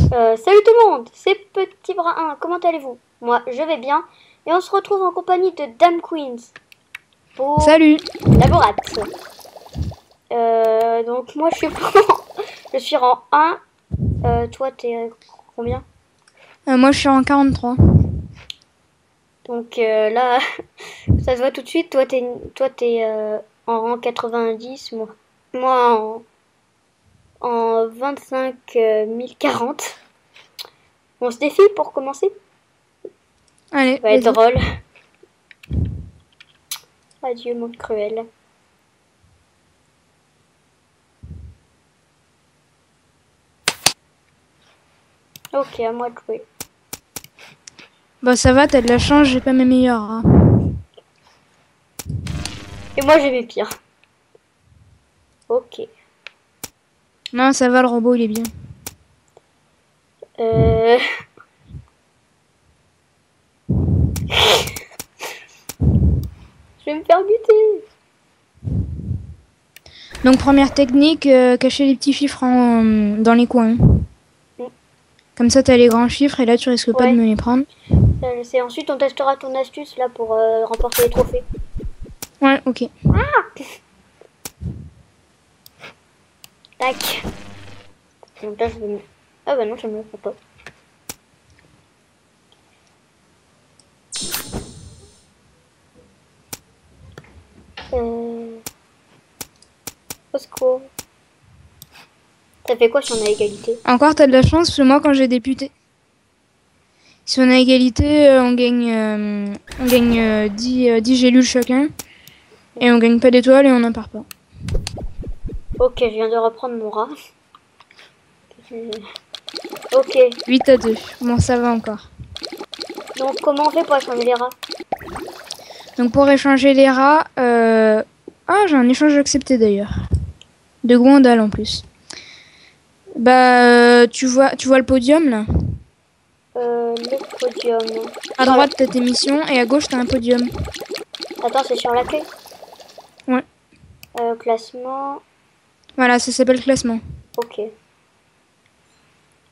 Salut tout le monde, c'est Petit Brun 1, comment allez-vous? Moi, je vais bien, et on se retrouve en compagnie de Dame Queens pour Salut. Laborat. Donc moi, je suis je suis rang 1. Toi, t'es combien? Moi je suis en 43. Donc là, ça se voit tout de suite. Toi, t'es en rang 90, moi en 25 040. On se défie pour commencer. Allez, Ça va être vas-y. drôle. Adieu, monde cruel. Ok, à moi de jouer. Bah ça va, t'as de la chance, j'ai pas mes meilleurs rats. Et moi j'ai mes pires. Ok. Non, ça va, le robot il est bien. Euh... Je vais me faire buter. Donc première technique, cacher les petits chiffres dans les coins. Comme ça t'as les grands chiffres et là tu risques pas de Ouais. me les prendre. C'est ensuite on testera ton astuce là pour remporter les trophées. Ouais, ok. Tac. Donc là je vais me... Ah bah non, je me le fais pas. Au secours. Ça fait quoi si on a égalité? Encore t'as de la chance, parce que moi quand j'ai débuté. Si on a égalité, on gagne 10 gélules chacun. Et on gagne pas d'étoiles et on n'en part pas. Ok, je viens de reprendre mon rat. Ok. 8-2. Bon, ça va encore. Donc comment on fait pour échanger les rats? Donc pour échanger les rats, ah j'ai un échange accepté d'ailleurs, de Gwendal en plus. Bah tu vois le podium là. Le podium. À droite t'as tes missions et à gauche t'as un podium. Attends, c'est sur l'accueil? Ouais. Classement. Voilà, ça s'appelle classement. Ok.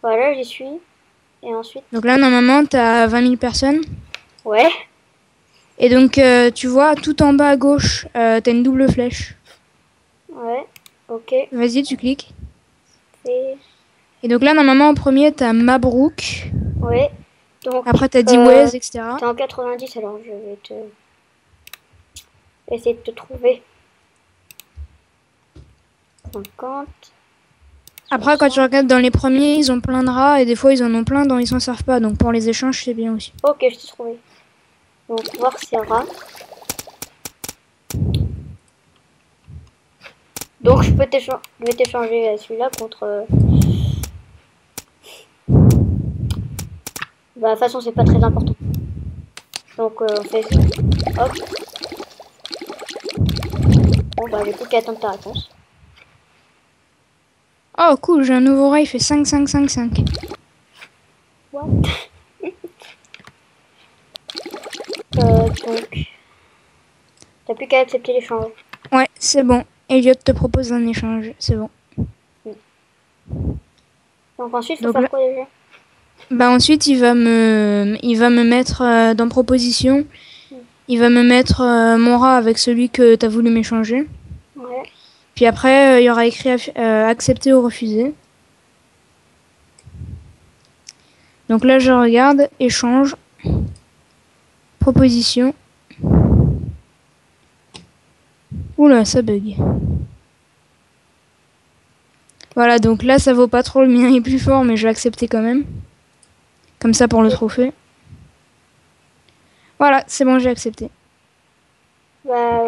Voilà, j'y suis. Et ensuite? Donc là normalement t'as 20 000 personnes. Ouais. Et donc tu vois tout en bas à gauche t'as une double flèche. Ouais. Ok. Vas-y tu cliques. Et... Et donc là normalement en premier t'as Mabrouk. Ouais. Donc, Après t'as Diwez, etc. t'es en 90, alors je vais essayer de te trouver. 50. Après, quand tu regardes dans les premiers, ils ont plein de rats et des fois ils en ont plein dont ils s'en servent pas. Donc pour les échanges, c'est bien aussi. Ok, je t'ai trouvé. Donc, voir ces rats. Donc, je vais t'échanger celui-là contre... Bah, de toute façon, c'est pas très important. Donc, on fait ça. Hop. Bon, bah, j'ai plus qu'à attendre ta réponse. Oh cool, j'ai un nouveau rat, il fait 5, 5, 5, 5. What? Donc, t'as plus qu'à accepter l'échange. Ouais, c'est bon. Elliot te propose un échange, c'est bon. Donc ensuite, faut Donc faire là, quoi déjà? bah ensuite il va me mettre dans proposition. Il va me mettre mon rat avec celui que t'as voulu m'échanger. Ouais. Puis après, il y aura écrit accepter ou refuser. Donc là, je regarde, échange, proposition. Oula, ça bug. Voilà, donc là, ça vaut pas trop, le mien est plus fort, mais je vais accepter quand même. Comme ça pour le trophée. Voilà, c'est bon, j'ai accepté. Bah,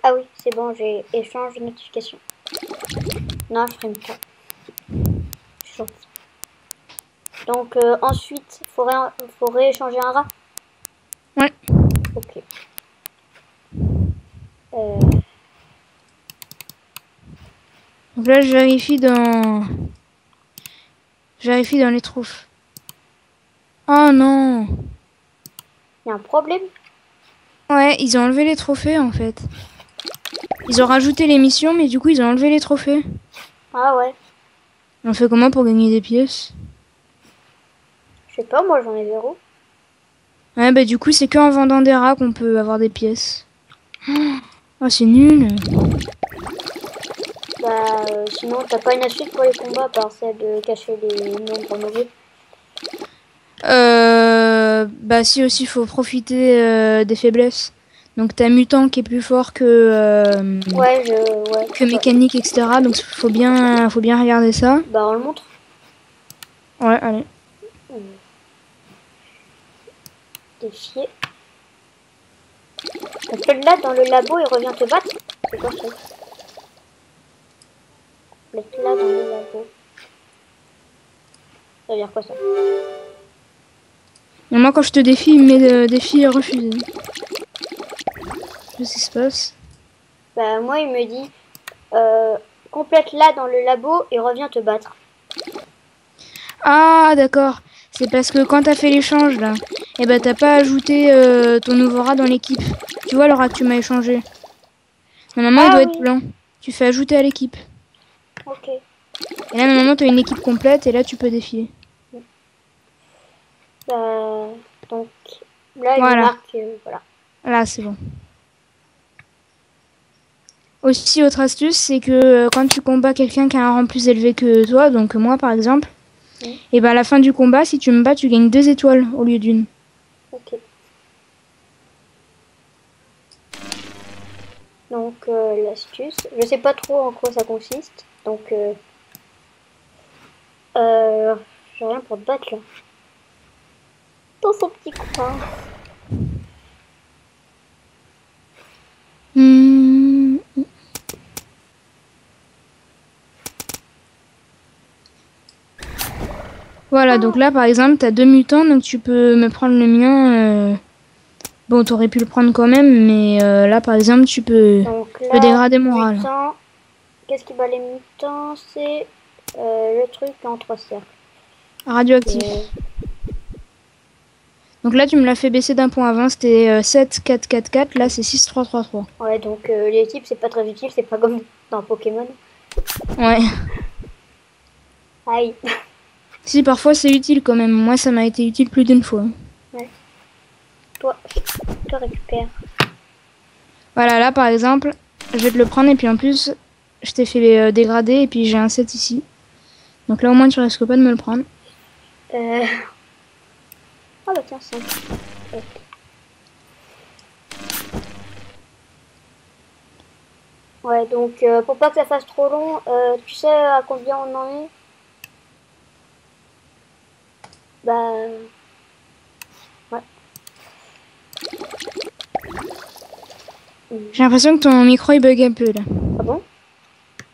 ah oui, c'est bon, j'ai échange de notification. Non, je ferai pas. Chose. Donc ensuite, faut rééchanger un rat. Ouais. Ok. Donc là, je vérifie dans les troupes. Oh non. Il y a un problème. Ouais, ils ont enlevé les trophées en fait. Ils ont rajouté les missions, mais du coup, ils ont enlevé les trophées. Ah ouais. On fait comment pour gagner des pièces? sais pas, moi j'en ai 0. Ouais, bah du coup, c'est qu'en vendant des rats qu'on peut avoir des pièces. Oh, c'est nul. Bah, sinon, t'as pas une astuce pour les combats, par celle de cacher les nombres mauvais. Bah si aussi, faut profiter des faiblesses. Donc t'as mutant qui est plus fort Ouais, que ouais. mécanique, etc. Donc faut bien regarder ça. Bah, on le montre. Ouais, allez. Défier. Donc là, dans le labo, il revient te battre. C'est quoi ça? Être là dans le labo. Ça veut dire quoi ça? Et moi, quand je te défie, il me met défi refusé. Qu'est-ce qui se passe? Bah, moi, il me dit complète là dans le labo et reviens te battre. Ah, d'accord. C'est parce que quand t'as fait l'échange, là, et ben t'as pas ajouté ton nouveau rat dans l'équipe. Tu vois le rat que tu m'as échangé. Normalement, il Ah doit être oui, blanc. Tu fais ajouter à l'équipe. ok. Et là, normalement, t'as une équipe complète et là, tu peux défier. Bah, donc là, il me Voilà. marque, voilà. Là, c'est bon. Aussi, autre astuce, c'est que quand tu combats quelqu'un qui a un rang plus élevé que toi, donc moi par exemple, Mm. et ben à la fin du combat, si tu me bats, tu gagnes 2 étoiles au lieu d'une. Ok. Donc l'astuce, je sais pas trop en quoi ça consiste, donc j'ai rien pour te battre là. Dans son petit coin. Hmm. Voilà, donc là par exemple, t'as 2 mutants, donc tu peux me prendre le mien. Bon, t'aurais pu le prendre quand même, mais là par exemple, Donc tu peux là, dégrader mon rat là. mutant, qu'est-ce qui bat les mutants? C'est le truc en 3 cercles. Radioactif. Et- Donc là, tu me l'as fait baisser d'un point avant, c'était 7, 4, 4, 4, là c'est 6, 3, 3, 3. Ouais, donc les types, c'est pas très utile, c'est pas comme dans Pokémon. Ouais. Aïe. Si, parfois c'est utile quand même. Moi, ça m'a été utile plus d'une fois. Ouais. Toi, toi récupère. Voilà, là par exemple, je vais te le prendre et puis en plus, je t'ai fait dégrader et puis j'ai un 7 ici. Donc là au moins tu risques pas de me le prendre. Euh... Oh bah tiens, 5. Ouais, donc pour pas que ça fasse trop long, tu sais à combien on en est? Bah ouais. J'ai l'impression que ton micro il bug un peu là. Ah bon?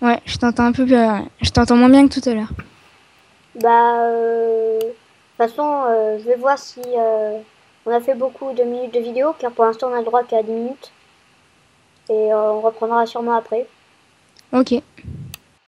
Ouais, je t'entends un peu, je t'entends moins bien que tout à l'heure. Bah de toute façon, je vais voir si on a fait beaucoup de minutes de vidéo, car pour l'instant on a le droit qu'à 10 minutes. Et on reprendra sûrement après. Ok.